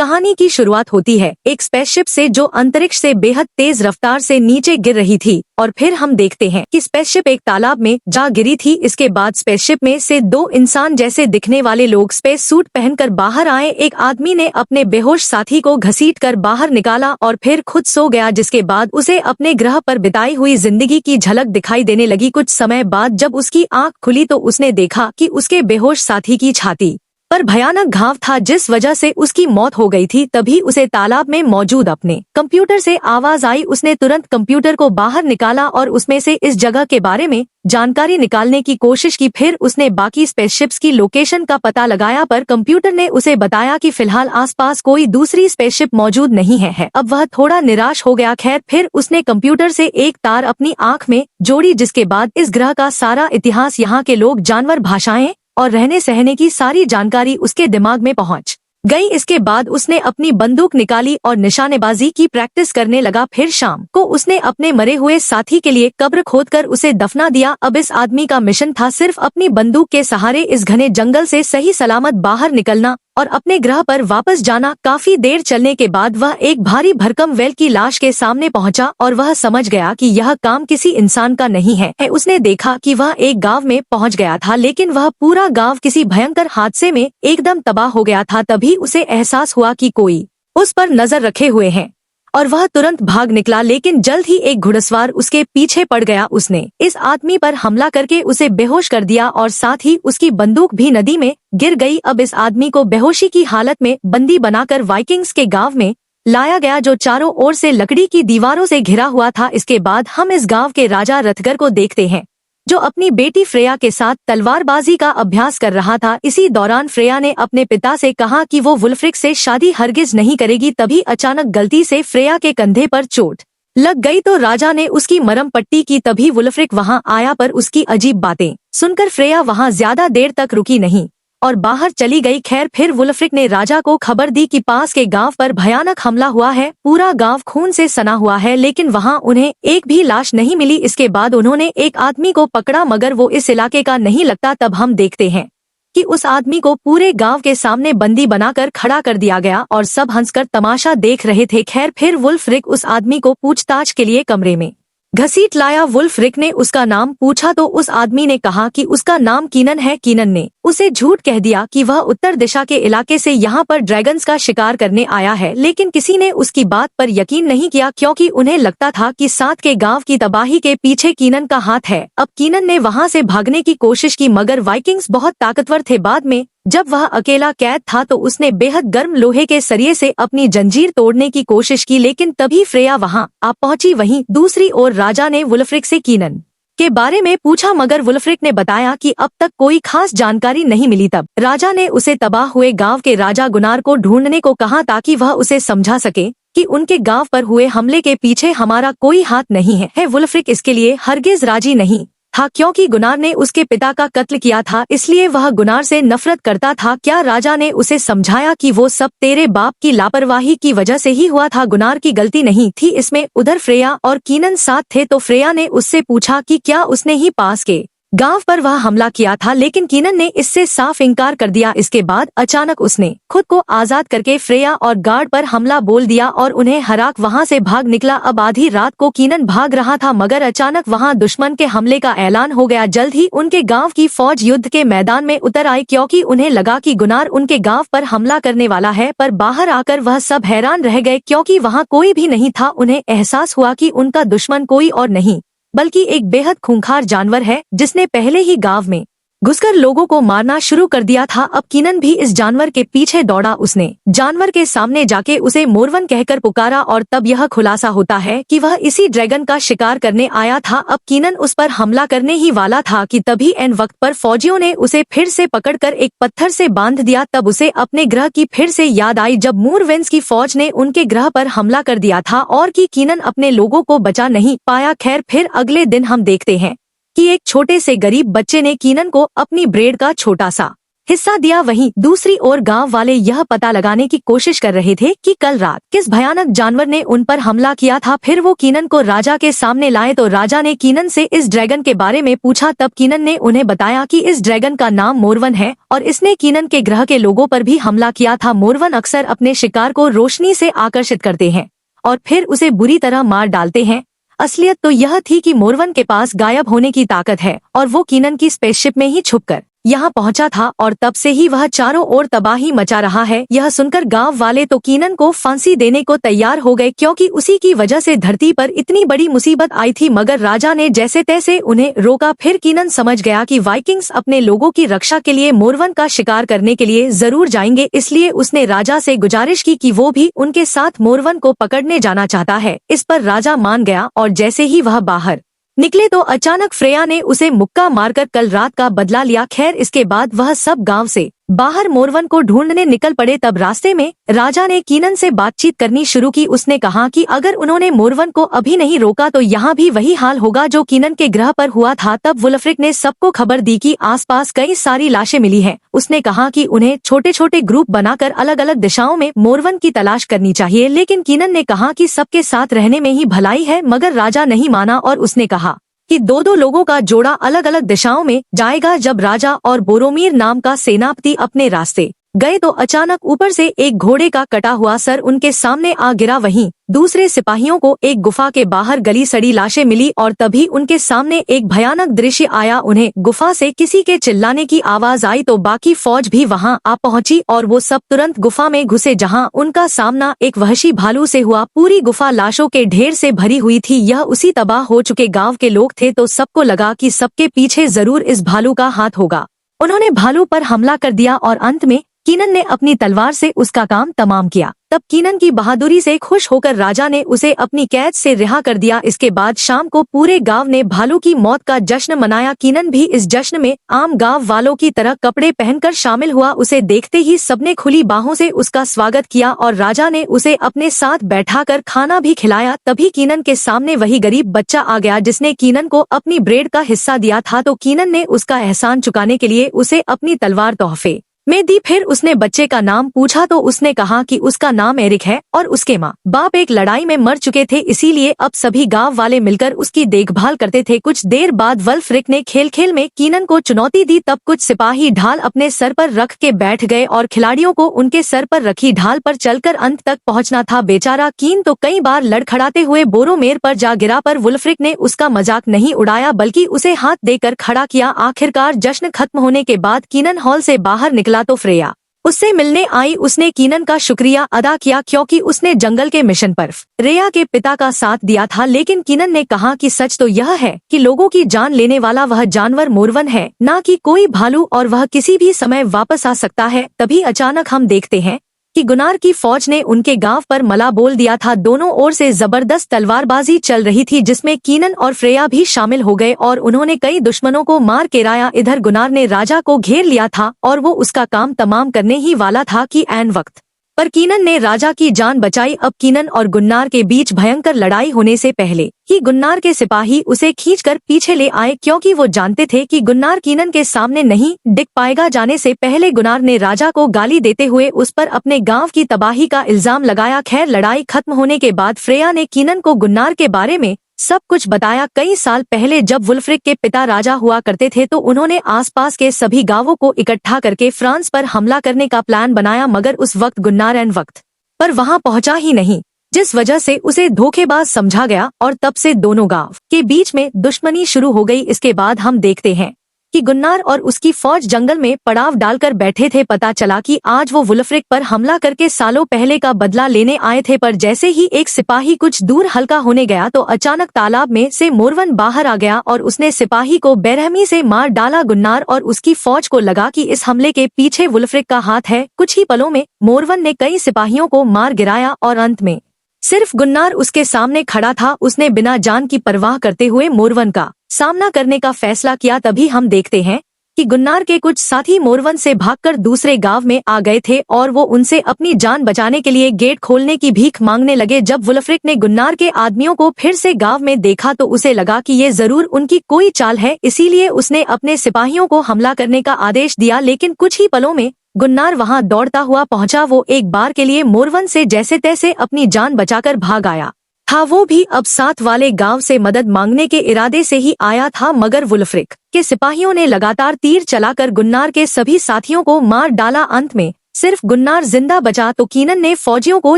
कहानी की शुरुआत होती है एक स्पेसशिप से जो अंतरिक्ष से बेहद तेज रफ्तार से नीचे गिर रही थी और फिर हम देखते हैं कि स्पेसशिप एक तालाब में जा गिरी थी। इसके बाद स्पेसशिप में से दो इंसान जैसे दिखने वाले लोग स्पेस सूट पहनकर बाहर आए। एक आदमी ने अपने बेहोश साथी को घसीटकर बाहर निकाला और फिर खुद सो गया, जिसके बाद उसे अपने ग्रह पर बिताई हुई जिंदगी की झलक दिखाई देने लगी। कुछ समय बाद जब उसकी आंख खुली तो उसने देखा कि उसके बेहोश साथी की छाती पर भयानक घाव था जिस वजह से उसकी मौत हो गई थी। तभी उसे तालाब में मौजूद अपने कंप्यूटर से आवाज आई। उसने तुरंत कंप्यूटर को बाहर निकाला और उसमें से इस जगह के बारे में जानकारी निकालने की कोशिश की। फिर उसने बाकी स्पेसशिप्स की लोकेशन का पता लगाया पर कंप्यूटर ने उसे बताया कि फिलहाल आसपास कोई दूसरी स्पेसशिप मौजूद नहीं है। अब वह थोड़ा निराश हो गया। खैर, फिर उसने कंप्यूटर से एक तार अपनी आंख में जोड़ी, जिसके बाद इस ग्रह का सारा इतिहास, यहाँ के लोग, जानवर, भाषाएं और रहने सहने की सारी जानकारी उसके दिमाग में पहुंच गई। इसके बाद उसने अपनी बंदूक निकाली और निशानेबाजी की प्रैक्टिस करने लगा। फिर शाम को उसने अपने मरे हुए साथी के लिए कब्र खोदकर उसे दफना दिया। अब इस आदमी का मिशन था सिर्फ अपनी बंदूक के सहारे इस घने जंगल से सही सलामत बाहर निकलना और अपने ग्रह पर वापस जाना। काफी देर चलने के बाद वह एक भारी भरकम व्हेल की लाश के सामने पहुंचा और वह समझ गया कि यह काम किसी इंसान का नहीं है। उसने देखा कि वह एक गांव में पहुंच गया था, लेकिन वह पूरा गांव किसी भयंकर हादसे में एकदम तबाह हो गया था। तभी उसे एहसास हुआ कि कोई उस पर नजर रखे हुए है और वह तुरंत भाग निकला, लेकिन जल्द ही एक घुड़सवार उसके पीछे पड़ गया। उसने इस आदमी पर हमला करके उसे बेहोश कर दिया और साथ ही उसकी बंदूक भी नदी में गिर गई। अब इस आदमी को बेहोशी की हालत में बंदी बनाकर वाइकिंग्स के गांव में लाया गया, जो चारों ओर से लकड़ी की दीवारों से घिरा हुआ था। इसके बाद हम इस गांव के राजा रथगर को देखते हैं, जो अपनी बेटी फ्रेया के साथ तलवारबाजी का अभ्यास कर रहा था। इसी दौरान फ्रेया ने अपने पिता से कहा कि वो वुल्फ्रिक से शादी हरगिज नहीं करेगी। तभी अचानक गलती से फ्रेया के कंधे पर चोट लग गई तो राजा ने उसकी मरहम पट्टी की। तभी वुल्फ्रिक वहां आया पर उसकी अजीब बातें सुनकर फ्रेया वहां ज्यादा देर तक रुकी नहीं और बाहर चली गई। खैर, फिर वुल्फ्रिक ने राजा को खबर दी कि पास के गांव पर भयानक हमला हुआ है। पूरा गांव खून से सना हुआ है, लेकिन वहां उन्हें एक भी लाश नहीं मिली। इसके बाद उन्होंने एक आदमी को पकड़ा, मगर वो इस इलाके का नहीं लगता। तब हम देखते हैं कि उस आदमी को पूरे गांव के सामने बंदी बनाकर खड़ा कर दिया गया और सब हंसकर तमाशा देख रहे थे। खैर, फिर वुल्फ्रिक उस आदमी को पूछताछ के लिए कमरे में घसीट लाया। वुल्फ्रिक ने उसका नाम पूछा तो उस आदमी ने कहा कि उसका नाम कीनन है। कीनन ने उसे झूठ कह दिया कि वह उत्तर दिशा के इलाके से यहाँ पर ड्रैगन्स का शिकार करने आया है, लेकिन किसी ने उसकी बात पर यकीन नहीं किया क्योंकि उन्हें लगता था कि साथ के गांव की तबाही के पीछे कीनन का हाथ है। अब कीनन ने वहाँ से भागने की कोशिश की, मगर वाइकिंग्स बहुत ताकतवर थे। बाद में जब वह अकेला कैद था तो उसने बेहद गर्म लोहे के सरिये से अपनी जंजीर तोड़ने की कोशिश की, लेकिन तभी फ्रेया वहां आ पहुंची। वहीं दूसरी ओर राजा ने वुल्फ्रिक से कीनन के बारे में पूछा, मगर वुल्फ्रिक ने बताया कि अब तक कोई खास जानकारी नहीं मिली। तब राजा ने उसे तबाह हुए गांव के राजा गुनार को ढूंढने को कहा ताकि वह उसे समझा सके कि उनके गांव पर हुए हमले के पीछे हमारा कोई हाथ नहीं है। वुल्फ्रिक इसके लिए हरगिज राजी नहीं था क्योंकि गुनार ने उसके पिता का कत्ल किया था, इसलिए वह गुनार से नफरत करता था। क्या राजा ने उसे समझाया कि वो सब तेरे बाप की लापरवाही की वजह से ही हुआ था, गुनार की गलती नहीं थी इसमें। उधर फ्रेया और कीनन साथ थे तो फ्रेया ने उससे पूछा कि क्या उसने ही पास के गांव पर वह हमला किया था, लेकिन कीनन ने इससे साफ इनकार कर दिया। इसके बाद अचानक उसने खुद को आजाद करके फ्रेया और गार्ड पर हमला बोल दिया और उन्हें हराक वहां से भाग निकला। अब आधी रात को कीनन भाग रहा था, मगर अचानक वहां दुश्मन के हमले का ऐलान हो गया। जल्द ही उनके गांव की फौज युद्ध के मैदान में उतर आई क्योंकि उन्हें लगा कि गुनार उनके गांव पर हमला करने वाला है। पर बाहर आकर वह सब हैरान रह गए क्योंकि वहां कोई भी नहीं था। उन्हें एहसास हुआ कि उनका दुश्मन कोई और नहीं बल्कि एक बेहद खूंखार जानवर है जिसने पहले ही गांव में घुसकर लोगों को मारना शुरू कर दिया था। अब कीनन भी इस जानवर के पीछे दौड़ा। उसने जानवर के सामने जाके उसे मोरवन कहकर पुकारा और तब यह खुलासा होता है कि वह इसी ड्रैगन का शिकार करने आया था। अब कीनन उस पर हमला करने ही वाला था कि तभी एन वक्त पर फौजियों ने उसे फिर से पकड़कर एक पत्थर से बांध दिया। तब उसे अपने ग्रह की फिर से याद आई जब मूरवेंस की फौज ने उनके ग्रह पर हमला कर दिया था और कि कीनन अपने लोगों को बचा नहीं पाया। खैर, फिर अगले दिन हम देखते हैं कि एक छोटे से गरीब बच्चे ने कीनन को अपनी ब्रेड का छोटा सा हिस्सा दिया। वहीं दूसरी ओर गांव वाले यह पता लगाने की कोशिश कर रहे थे कि कल रात किस भयानक जानवर ने उन पर हमला किया था। फिर वो कीनन को राजा के सामने लाए तो राजा ने कीनन से इस ड्रैगन के बारे में पूछा। तब कीनन ने उन्हें बताया कि इस ड्रैगन का नाम मोरवन है और इसने कीनन के ग्रह के लोगों पर भी हमला किया था। मोरवन अक्सर अपने शिकार को रोशनी से आकर्षित करते हैं और फिर उसे बुरी तरह मार डालते हैं। असलियत तो यह थी कि मोरवन के पास गायब होने की ताकत है और वो कीनन की स्पेसशिप में ही छुपकर यहाँ पहुंचा था और तब से ही वह चारों ओर तबाही मचा रहा है। यह सुनकर गांव वाले तो कीनन को फांसी देने को तैयार हो गए, क्योंकि उसी की वजह से धरती पर इतनी बड़ी मुसीबत आई थी। मगर राजा ने जैसे तैसे उन्हें रोका। फिर कीनन समझ गया कि वाइकिंग्स अपने लोगों की रक्षा के लिए मोरवन का शिकार करने के लिए जरूर जाएंगे, इसलिए उसने राजा से गुजारिश की कि वो भी उनके साथ मोरवन को पकड़ने जाना चाहता है। इस पर राजा मान गया और जैसे ही वह बाहर निकले तो अचानक फ्रेया ने उसे मुक्का मारकर कल रात का बदला लिया। खैर, इसके बाद वह सब गांव से बाहर मोरवन को ढूंढने निकल पड़े। तब रास्ते में राजा ने कीनन से बातचीत करनी शुरू की। उसने कहा कि अगर उन्होंने मोरवन को अभी नहीं रोका तो यहाँ भी वही हाल होगा जो कीनन के ग्रह पर हुआ था। तब वुल्फ्रिक ने सबको खबर दी कि आसपास कई सारी लाशें मिली हैं। उसने कहा कि उन्हें छोटे छोटे ग्रुप बनाकर अलग अलग दिशाओं में मोरवन की तलाश करनी चाहिए, लेकिन कीनन ने कहा कि सबके साथ रहने में ही भलाई है। मगर राजा नहीं माना और उसने कहा कि दो लोगों का जोड़ा अलग अलग दिशाओं में जाएगा। जब राजा और बोरोमीर नाम का सेनापति अपने रास्ते गए तो अचानक ऊपर से एक घोड़े का कटा हुआ सर उनके सामने आ गिरा। वहीं दूसरे सिपाहियों को एक गुफा के बाहर गली सड़ी लाशें मिली और तभी उनके सामने एक भयानक दृश्य आया। उन्हें गुफा से किसी के चिल्लाने की आवाज आई तो बाकी फौज भी वहां आ पहुंची और वो सब तुरंत गुफा में घुसे, जहां उनका सामना एक वहशी भालू से हुआ। पूरी गुफा लाशों के ढेर से भरी हुई थी। यह उसी तबाह हो चुके गाँव के लोग थे, तो सबको लगा कि सबके पीछे जरूर इस भालू का हाथ होगा। उन्होंने भालू पर हमला कर दिया और अंत में कीनन ने अपनी तलवार से उसका काम तमाम किया। तब कीनन की बहादुरी से खुश होकर राजा ने उसे अपनी कैद से रिहा कर दिया। इसके बाद शाम को पूरे गांव ने भालू की मौत का जश्न मनाया। कीनन भी इस जश्न में आम गांव वालों की तरह कपड़े पहनकर शामिल हुआ। उसे देखते ही सबने खुली बाहों से उसका स्वागत किया और राजा ने उसे अपने साथ बैठाकर खाना भी खिलाया। तभी कीनन के सामने वही गरीब बच्चा आ गया जिसने कीनन को अपनी ब्रेड का हिस्सा दिया था। तो कीनन ने उसका एहसान चुकाने के लिए उसे अपनी तलवार तोहफे में दी। फिर उसने बच्चे का नाम पूछा तो उसने कहा कि उसका नाम एरिक है और उसके माँ बाप एक लड़ाई में मर चुके थे, इसीलिए अब सभी गांव वाले मिलकर उसकी देखभाल करते थे। कुछ देर बाद वुल्फ्रिक ने खेल खेल में कीनन को चुनौती दी। तब कुछ सिपाही ढाल अपने सर पर रख के बैठ गए और खिलाड़ियों को उनके सर पर रखी ढाल पर चलकर अंत तक पहुंचना था। बेचारा कीन तो कई बार लड़खड़ाते हुए बोरोमेर पर जा गिरा, पर वुल्फ्रिक ने उसका मजाक नहीं उड़ाया बल्कि उसे हाथ देकर खड़ा किया। आखिरकार जश्न खत्म होने के बाद कीनन हॉल से बाहर निकला तो फ्रेया उससे मिलने आई। उसने कीनन का शुक्रिया अदा किया क्योंकि उसने जंगल के मिशन पर फ्रेया के पिता का साथ दिया था। लेकिन कीनन ने कहा कि सच तो यह है कि लोगों की जान लेने वाला वह जानवर मोरवन है, ना कि कोई भालू, और वह किसी भी समय वापस आ सकता है। तभी अचानक हम देखते हैं कि गुनार की फौज ने उनके गांव पर हमला बोल दिया था। दोनों ओर से जबरदस्त तलवारबाजी चल रही थी जिसमें कीनन और फ्रेया भी शामिल हो गए और उन्होंने कई दुश्मनों को मार गिराया। इधर गुनार ने राजा को घेर लिया था और वो उसका काम तमाम करने ही वाला था कि ऐन वक्त पर कीनन ने राजा की जान बचाई। अब कीनन और गुन्नार के बीच भयंकर लड़ाई होने से पहले ही गुन्नार के सिपाही उसे खींचकर पीछे ले आए, क्योंकि वो जानते थे कि गुन्नार कीनन के सामने नहीं दिख पाएगा। जाने से पहले गुनार ने राजा को गाली देते हुए उस पर अपने गांव की तबाही का इल्जाम लगाया। खैर, लड़ाई खत्म होने के बाद फ्रेया ने कीनन को गुन्नार के बारे में सब कुछ बताया। कई साल पहले जब वुल्फ्रिक के पिता राजा हुआ करते थे तो उन्होंने आसपास के सभी गांवों को इकट्ठा करके फ्रांस पर हमला करने का प्लान बनाया, मगर उस वक्त गुन्नार एन वक्त पर वहां पहुंचा ही नहीं, जिस वजह से उसे धोखेबाज समझा गया और तब से दोनों गांव के बीच में दुश्मनी शुरू हो गई। इसके बाद हम देखते हैं कि गुन्नार और उसकी फौज जंगल में पड़ाव डालकर बैठे थे। पता चला कि आज वो वुल्फ्रिक पर हमला करके सालों पहले का बदला लेने आए थे, पर जैसे ही एक सिपाही कुछ दूर हल्का होने गया तो अचानक तालाब में से मोरवन बाहर आ गया और उसने सिपाही को बेरहमी से मार डाला। गुन्नार और उसकी फौज को लगा कि इस हमले के पीछे वुल्फ्रिक का हाथ है। कुछ ही पलों में मोरवन ने कई सिपाहियों को मार गिराया और अंत में सिर्फ गुन्नार उसके सामने खड़ा था। उसने बिना जान की परवाह करते हुए मोरवन का सामना करने का फैसला किया। तभी हम देखते हैं कि गुन्नार के कुछ साथी मोरवन से भागकर दूसरे गांव में आ गए थे और वो उनसे अपनी जान बचाने के लिए गेट खोलने की भीख मांगने लगे। जब वुल्फ्रिक ने गुन्नार के आदमियों को फिर से गांव में देखा तो उसे लगा कि ये जरूर उनकी कोई चाल है, इसीलिए उसने अपने सिपाहियों को हमला करने का आदेश दिया। लेकिन कुछ ही पलों में गुन्नार वहां दौड़ता हुआ पहुंचा। वो एक बार के लिए मोरवन से जैसे तैसे अपनी जान बचाकर भाग आया था। वो भी अब साथ वाले गांव से मदद मांगने के इरादे से ही आया था, मगर वुल्फ्रिक के सिपाहियों ने लगातार तीर चलाकर गुन्नार के सभी साथियों को मार डाला। अंत में सिर्फ गुन्नार जिंदा बचा तो कीनन ने फौजियों को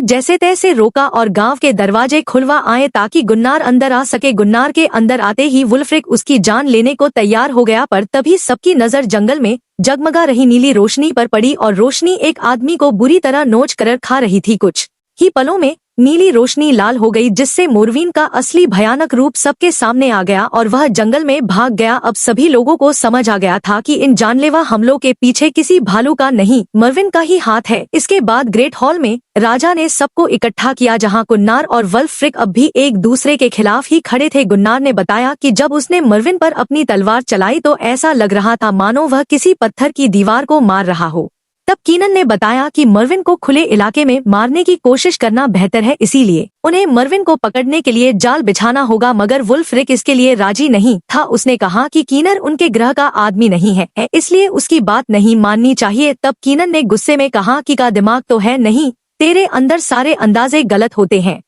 जैसे तैसे रोका और गांव के दरवाजे खुलवा आए ताकि गुन्नार अंदर आ सके। गुन्नार के अंदर आते ही वुल्फ्रिक उसकी जान लेने को तैयार हो गया, पर तभी सबकी नजर जंगल में जगमगा रही नीली रोशनी पर पड़ी और रोशनी एक आदमी को बुरी तरह नोच कर खा रही थी। कुछ ही पलों में नीली रोशनी लाल हो गई, जिससे मोरवीन का असली भयानक रूप सबके सामने आ गया और वह जंगल में भाग गया। अब सभी लोगों को समझ आ गया था कि इन जानलेवा हमलों के पीछे किसी भालू का नहीं, मरविन का ही हाथ है। इसके बाद ग्रेट हॉल में राजा ने सबको इकट्ठा किया, जहां गुन्नार और वुल्फ्रिक अब भी एक दूसरे के खिलाफ ही खड़े थे। गुन्नार ने बताया कि जब उसने मरविन पर अपनी तलवार चलाई तो ऐसा लग रहा था मानो वह किसी पत्थर की दीवार को मार रहा हो। तब कीनन ने बताया कि मरविन को खुले इलाके में मारने की कोशिश करना बेहतर है, इसीलिए उन्हें मरविन को पकड़ने के लिए जाल बिछाना होगा, मगर वुल्फ्रिक इसके लिए राजी नहीं था। उसने कहा कि कीनन उनके ग्रह का आदमी नहीं है, इसलिए उसकी बात नहीं माननी चाहिए। तब कीनन ने गुस्से में कहा कि का दिमाग तो है नहीं, तेरे अंदर सारे अंदाजे गलत होते हैं।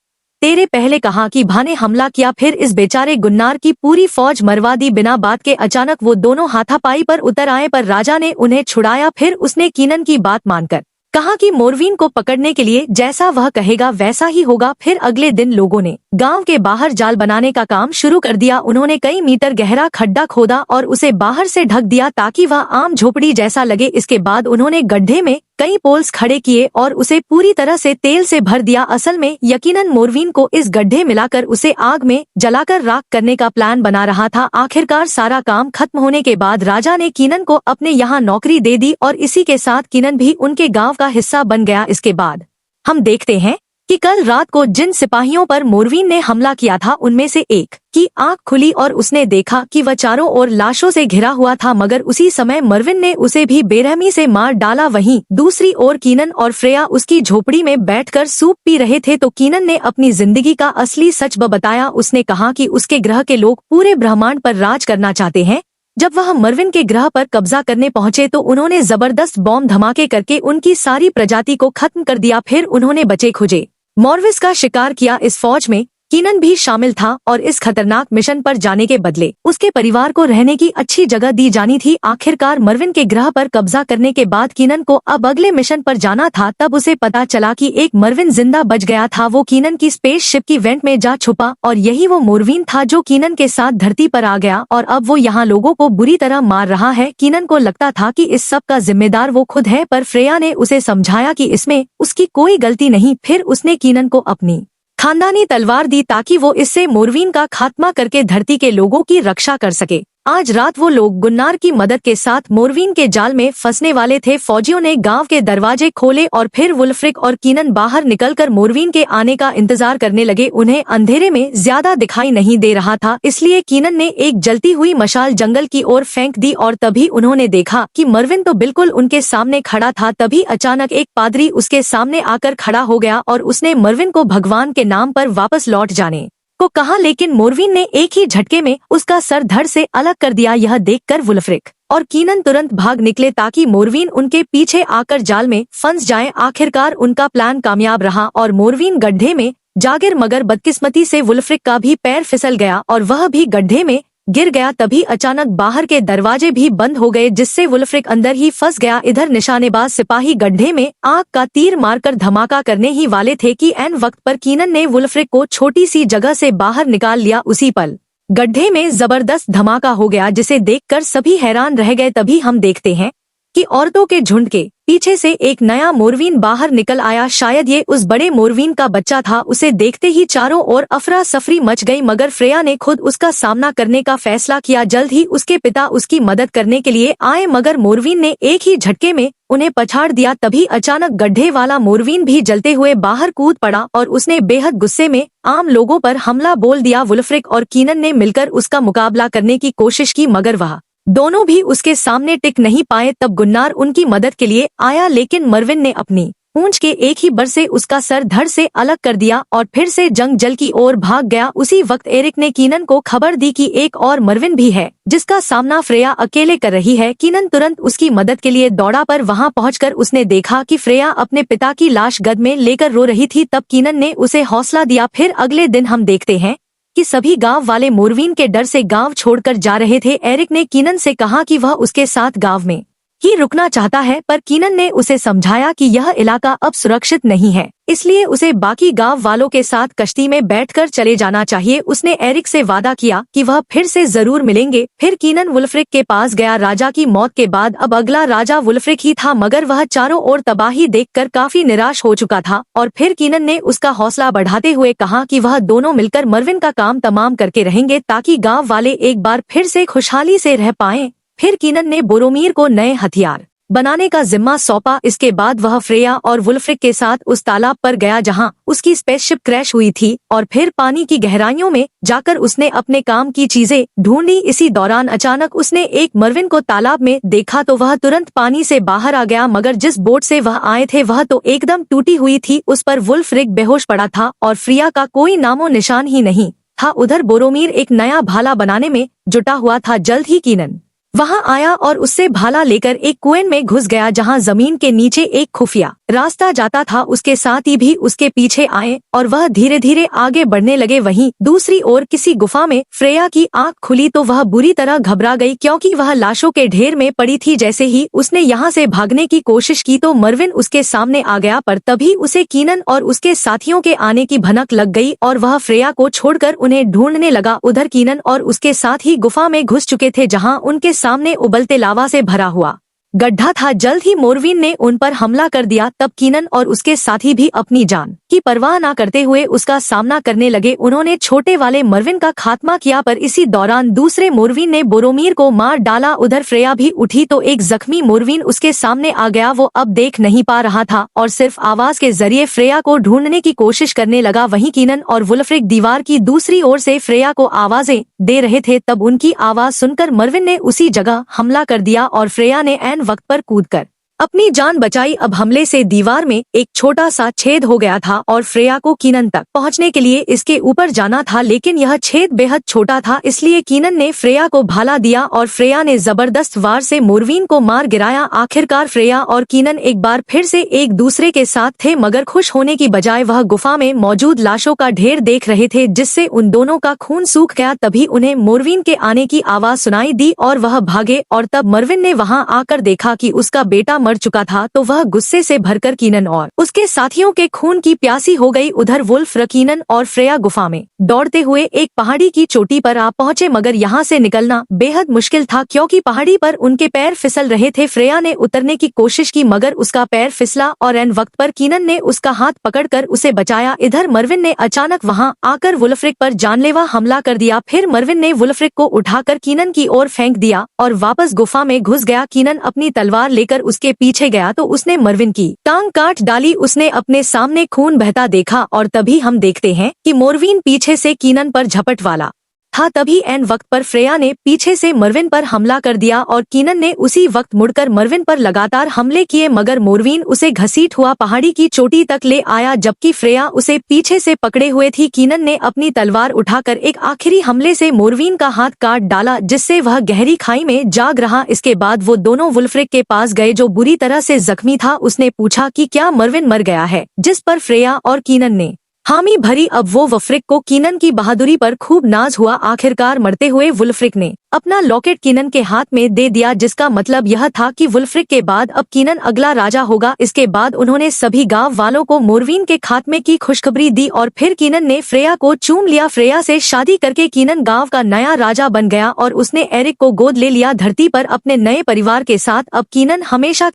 तेरे पहले कहा कि भा ने हमला किया, फिर इस बेचारे गुन्नार की पूरी फौज मरवा दी। बिना बात के अचानक वो दोनों हाथापाई पर उतर आए, पर राजा ने उन्हें छुड़ाया। फिर उसने कीनन की बात मानकर कहा कि मोरवीन को पकड़ने के लिए जैसा वह कहेगा वैसा ही होगा। फिर अगले दिन लोगों ने गांव के बाहर जाल बनाने का काम शुरू कर दिया। उन्होंने कई मीटर गहरा खड्डा खोदा और उसे बाहर से ढक दिया ताकि वह आम झोपड़ी जैसा लगे। इसके बाद उन्होंने गड्ढे में कई पोल्स खड़े किए और उसे पूरी तरह से तेल से भर दिया। असल में यकीनन मोरवीन को इस गड्ढे मिलाकर उसे आग में जलाकर राख करने का प्लान बना रहा था। आखिरकार सारा काम खत्म होने के बाद राजा ने कीनन को अपने यहाँ नौकरी दे दी और इसी के साथ कीनन भी उनके गांव का हिस्सा बन गया। इसके बाद हम देखते हैं कि कल रात को जिन सिपाहियों पर मोरवीन ने हमला किया था उनमें से एक की आंख खुली और उसने देखा कि वह चारों ओर लाशों से घिरा हुआ था, मगर उसी समय मरविन ने उसे भी बेरहमी से मार डाला। वहीं दूसरी ओर कीनन और फ्रेया उसकी झोपड़ी में बैठकर सूप पी रहे थे तो कीनन ने अपनी जिंदगी का असली सच बताया। उसने कहा कि उसके ग्रह के लोग पूरे ब्रह्मांड पर राज करना चाहते हैं। जब वह मरविन के ग्रह पर कब्जा करने पहुंचे तो उन्होंने जबरदस्त बॉम्ब धमाके करके उनकी सारी प्रजाति को खत्म कर दिया। फिर उन्होंने बचे खुचे मॉर्विस का शिकार किया। इस फौज में कीनन भी शामिल था और इस खतरनाक मिशन पर जाने के बदले उसके परिवार को रहने की अच्छी जगह दी जानी थी। आखिरकार मरविन के ग्रह पर कब्जा करने के बाद कीनन को अब अगले मिशन पर जाना था। तब उसे पता चला कि एक मरविन जिंदा बच गया था। वो कीनन की स्पेसशिप की वेंट में जा छुपा और यही वो मोरवीन था जो कीनन के साथ धरती पर आ गया और अब वो यहाँ लोगों को बुरी तरह मार रहा है। कीनन को लगता था कि इस सब का जिम्मेदार वो खुद है, पर फ्रेया ने उसे समझाया कि इसमें उसकी कोई गलती नहीं। फिर उसने कीनन को अपनी खानदानी तलवार दी ताकि वो इससे मोरवीन का खात्मा करके धरती के लोगों की रक्षा कर सके। आज रात वो लोग गुन्नार की मदद के साथ मोरवीन के जाल में फंसने वाले थे। फौजियों ने गांव के दरवाजे खोले और फिर वुल्फ्रिक और कीनन बाहर निकलकर मोरवीन के आने का इंतजार करने लगे। उन्हें अंधेरे में ज्यादा दिखाई नहीं दे रहा था, इसलिए कीनन ने एक जलती हुई मशाल जंगल की ओर फेंक दी और तभी उन्होंने देखा कि मरविन तो बिल्कुल उनके सामने खड़ा था। तभी अचानक एक पादरी उसके सामने आकर खड़ा हो गया और उसने मरविन को भगवान के नाम पर वापस लौट जाने को कहा, लेकिन मोरवीन ने एक ही झटके में उसका सर धड़ से अलग कर दिया। यह देखकर वुल्फ्रिक और कीनन तुरंत भाग निकले ताकि मोरवीन उनके पीछे आकर जाल में फंस जाए। आखिरकार उनका प्लान कामयाब रहा और मोरवीन गड्ढे में जा गिर, मगर बदकिस्मती से वुल्फ्रिक का भी पैर फिसल गया और वह भी गड्ढे में गिर गया। तभी अचानक बाहर के दरवाजे भी बंद हो गए, जिससे वुल्फ्रिक अंदर ही फंस गया। इधर निशानेबाज सिपाही गड्ढे में आग का तीर मारकर धमाका करने ही वाले थे कि ऐन वक्त पर कीनन ने वुल्फ्रिक को छोटी सी जगह से बाहर निकाल लिया। उसी पल गड्ढे में जबरदस्त धमाका हो गया, जिसे देखकर सभी हैरान रह गए। तभी हम देखते हैं कि औरतों के झुंड के पीछे से एक नया मोरवीन बाहर निकल आया। शायद ये उस बड़े मोरवीन का बच्चा था। उसे देखते ही चारों ओर अफरा सफरी मच गई, मगर फ्रेया ने खुद उसका सामना करने का फैसला किया। जल्द ही उसके पिता उसकी मदद करने के लिए आए, मगर मोरवीन ने एक ही झटके में उन्हें पछाड़ दिया। तभी अचानक गड्ढे वाला मोरवीन भी जलते हुए बाहर कूद पड़ा और उसने बेहद गुस्से में आम लोगों पर हमला बोल दिया। वुल्फ्रिक और कीनन ने मिलकर उसका मुकाबला करने की कोशिश की, मगर वह दोनों भी उसके सामने टिक नहीं पाए। तब गुन्नार उनकी मदद के लिए आया, लेकिन मरविन ने अपनी पूंछ के एक ही बर से उसका सर धड़ से अलग कर दिया और फिर से जंग जल की ओर भाग गया। उसी वक्त एरिक ने कीनन को खबर दी कि एक और मरविन भी है जिसका सामना फ्रेया अकेले कर रही है। कीनन तुरंत उसकी मदद के लिए दौड़ा, पर वहां पहुंचकर उसने देखा कि फ्रेया अपने पिता की लाश गद में लेकर रो रही थी। तब कीनन ने उसे हौसला दिया। फिर अगले दिन हम देखते हैं कि सभी गांव वाले मोरवीन के डर से गांव छोड़कर जा रहे थे। एरिक ने कीनन से कहा कि वह उसके साथ गांव में ही रुकना चाहता है, पर कीनन ने उसे समझाया कि यह इलाका अब सुरक्षित नहीं है, इसलिए उसे बाकी गांव वालों के साथ कश्ती में बैठकर चले जाना चाहिए। उसने एरिक से वादा किया कि वह फिर से जरूर मिलेंगे। फिर कीनन वुल्फ्रिक के पास गया। राजा की मौत के बाद अब अगला राजा वुल्फ्रिक ही था, मगर वह चारों ओर तबाही देखकर काफी निराश हो चुका था। और फिर कीनन ने उसका हौसला बढ़ाते हुए कहा कि वह दोनों मिलकर मरविन का काम तमाम करके रहेंगे, ताकि गाँव वाले एक बार फिर से खुशहाली से रह पाएं। फिर कीनन ने बोरोमीर को नए हथियार बनाने का जिम्मा सौंपा। इसके बाद वह फ्रेया और वुल्फ्रिक के साथ उस तालाब पर गया जहां उसकी स्पेसशिप क्रैश हुई थी, और फिर पानी की गहराइयों में जाकर उसने अपने काम की चीजें ढूंढी। इसी दौरान अचानक उसने एक मरविन को तालाब में देखा तो वह तुरंत पानी से बाहर आ गया, मगर जिस बोट से वह आए थे वह तो एकदम टूटी हुई थी। उस पर वुल्फ्रिक बेहोश पड़ा था और फ्रेया का कोई नामो निशान ही नहीं था। उधर बोरोमीर एक नया भाला बनाने में जुटा हुआ था। जल्द ही कीनन वहां आया और उससे भाला लेकर एक कुएं में घुस गया जहां जमीन के नीचे एक खुफिया रास्ता जाता था। उसके साथ ही भी उसके पीछे आए और वह धीरे धीरे आगे बढ़ने लगे। वहीं दूसरी ओर किसी गुफा में फ्रेया की आंख खुली तो वह बुरी तरह घबरा गई, क्योंकि वह लाशों के ढेर में पड़ी थी। जैसे ही उसने यहाँ से भागने की कोशिश की तो मरविन उसके सामने आ गया, पर तभी उसे कीनन और उसके साथियों के आने की भनक लग गई और वह फ्रेया को छोड़कर उन्हें ढूंढने लगा। उधर कीनन और उसके साथ ही गुफा में घुस चुके थे जहाँ उनके सामने उबलते लावा से भरा हुआ गड्ढा था। जल्द ही मोरविन ने उन पर हमला कर दिया। तब कीनन और उसके साथी भी अपनी जान की परवाह न करते हुए उसका सामना करने लगे। उन्होंने छोटे वाले मरविन का खात्मा किया, पर इसी दौरान दूसरे मोरविन ने बोरोमीर को मार डाला। उधर फ्रेया भी उठी तो एक जख्मी मोरविन उसके सामने आ गया। वो अब देख नहीं पा रहा था और सिर्फ आवाज के जरिए फ्रेया को ढूंढने की कोशिश करने लगा। वहीं कीनन और वुल्फ्रिक दीवार की दूसरी ओर से फ्रेया को आवाजें दे रहे थे। तब उनकी आवाज सुनकर मरविन ने उसी जगह हमला कर दिया और फ्रेया ने ऐन वक्त पर कूदकर अपनी जान बचाई। अब हमले से दीवार में एक छोटा सा छेद हो गया था और फ्रेया को कीनन तक पहुंचने के लिए इसके ऊपर जाना था, लेकिन यह छेद बेहद छोटा था, इसलिए कीनन ने फ्रेया को भाला दिया और फ्रेया ने जबरदस्त वार से मोरविन को मार गिराया। आखिरकार फ्रेया और कीनन एक बार फिर से एक दूसरे के साथ थे, मगर खुश होने की बजाय वह गुफा में मौजूद लाशों का ढेर देख रहे थे, जिससे उन दोनों का खून सूख गया। तभी उन्हें मोरविन के आने की आवाज सुनाई दी और वह भागे, और तब मरविन ने वहां आकर देखा कि उसका बेटा मर चुका था, तो वह गुस्से से भरकर कीनन और उसके साथियों के खून की प्यासी हो गई। उधर वुल्फ्रिक, कीनन और फ्रेया गुफा में दौड़ते हुए एक पहाड़ी की चोटी पर आ पहुंचे, मगर यहाँ से निकलना बेहद मुश्किल था क्योंकि पहाड़ी पर उनके पैर फिसल रहे थे। फ्रेया ने उतरने की कोशिश की, मगर उसका पैर फिसला और ऐन वक्त पर कीनन ने उसका हाथ पकड़कर उसे बचाया। इधर मरविन ने अचानक वहां आकर वुल्फ्रिक पर जानलेवा हमला कर दिया। फिर मरविन ने वुल्फ्रिक को उठाकर कीनन की ओर फेंक दिया और वापस गुफा में घुस गया। कीनन अपनी तलवार लेकर उसके पीछे गया तो उसने मरविन की टांग काट डाली। उसने अपने सामने खून बहता देखा और तभी हम देखते हैं कि मोरविन पीछे से कीनन पर झपट वाला था। तभी ऐन वक्त पर फ्रेया ने पीछे से मरविन पर हमला कर दिया और कीनन ने उसी वक्त मुड़कर मरविन पर लगातार हमले किए, मगर मोरविन उसे घसीट हुआ पहाड़ी की चोटी तक ले आया, जबकि फ्रेया उसे पीछे से पकड़े हुए थी। कीनन ने अपनी तलवार उठाकर एक आखिरी हमले से मोरविन का हाथ काट डाला, जिससे वह गहरी खाई में जाग रहा। इसके बाद वो दोनों वुल्फ्रिक के पास गए जो बुरी तरह से जख्मी था। उसने पूछा कि क्या मरविन मर गया है, जिस पर फ्रेया और कीनन ने हामी भरी। अब वो वुल्फ्रिक को कीनन की बहादुरी पर खूब नाज हुआ। आखिरकार मरते हुए वुल्फ्रिक ने अपना लॉकेट कीनन के हाथ में दे दिया, जिसका मतलब यह था कि वुल्फ्रिक के बाद अब कीनन अगला राजा होगा। इसके बाद उन्होंने सभी गांव वालों को मोरविन के खात्मे की खुशखबरी दी और फिर कीनन ने फ्रेया को चूम लिया। फ्रेया से शादी करके कीनन गांव का नया राजा बन गया और उसने एरिक को गोद ले लिया धरती पर अपने नए परिवार के साथ। अब कीनन हमेशा